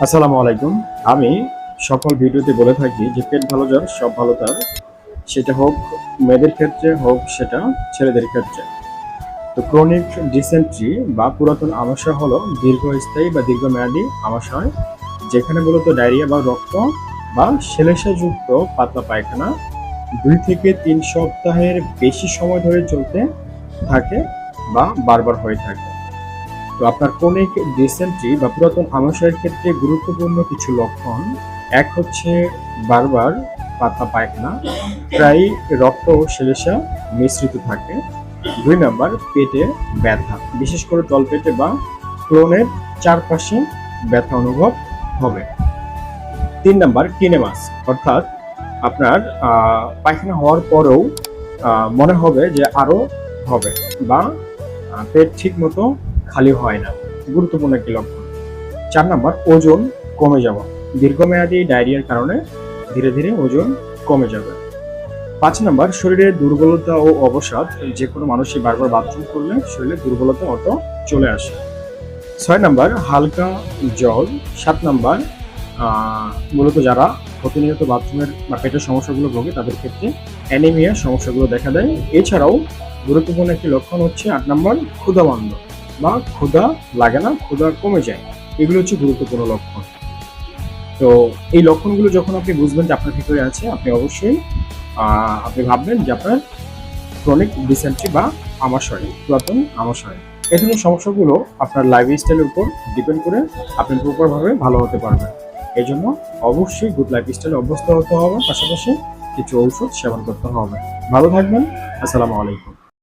আসসালামু আলাইকুম। আমি সকল ভিডিওতে বলে থাকি যে পেট ভালো যার সব ভালো তার, সেটা হোক মেয়েদের ক্ষেত্রে হোক সেটা ছেলেদের ক্ষেত্রে। তো ক্রনিক ডিসেন্ট্রি বা পুরাতন আমাশয় হলো দীর্ঘস্থায়ী বা দীর্ঘমেয়াদী আমাশয়, যেখানে মূলত ডায়রিয়া বা রক্ত বা শ্লেষ্মাযুক্ত পাতলা পায়খানা 2 থেকে 3 সপ্তাহের বেশি সময় ধরে চলতে থাকে বা বারবার হয়ে থাকে। তো আপনার ক্রনিক ডিসেন্ট্রি বা পুরাতন আমাশয়ের ক্ষেত্রে গুরুত্বপূর্ণ কিছু লক্ষণ: এক হচ্ছে বারবার পাতলা পায়খানা, প্রায় রক্ত ও শ্লেষ্মা মিশ্রিত থাকে। 2 নাম্বার, পেটে ব্যথা, বিশেষ করে তলপেটে বা ক্রোনের চারপাশে ব্যথা অনুভব হবে। 3 নাম্বার, কিনেমাস, অর্থাৎ আপনার পায়খানা হওয়ার পরেও মনে হবে যে আরো হবে, বা পেট ঠিক মতো খালি হয় না, গুরুত্বপূর্ণ একটি লক্ষণ। 4 নাম্বার, ওজন কমে যাওয়া, দীর্ঘমেয়াদী ডায়রিয়ার কারণে ধীরে ধীরে ওজন কমে যাবে। 5 নাম্বার, শরীরে দুর্বলতা ও অবসাদ, যে কোনো মানুষই বারবার বাথরুম করলে শরীরে দুর্বলতা অটো চলে আসে। 6 নাম্বার, হালকা জ্বর। 7 নাম্বার, মূলত যারা প্রতিনিয়ত বাথরুমের বা পেটের সমস্যাগুলো ভোগে তাদের ক্ষেত্রে অ্যানিমিয়া সমস্যাগুলো দেখা দেয়। এছাড়াও গুরুত্বপূর্ণ একটি লক্ষণ হচ্ছে 8 নাম্বার, ক্ষুধামান্দ্য বা ক্ষুধা লাগে না, ক্ষুধা কমে যায়। এগুলো হচ্ছে গুরুত্বপূর্ণ লক্ষণ। তো এই লক্ষণগুলো যখন আপনি বুঝবেন যে আপনার ভিতরে আছে, আপনি অবশ্যই আপনি ভাববেন যে আপনার ক্রনিক ডিসেন্ট্রি বা আমাশয়, পুরাতন আমাশয়। এই ধরনের সমস্যাগুলো আপনার লাইফস্টাইলের উপর ডিপেন্ড করে আপনি প্রপারভাবে ভালো হতে পারবেন। এই জন্য অবশ্যই গুড লাইফস্টাইলে অভ্যস্ত হতে হবে, পাশাপাশি কিছু ঔষধ সেবন করতে হবে। ভালো থাকবেন। আসসালামু আলাইকুম।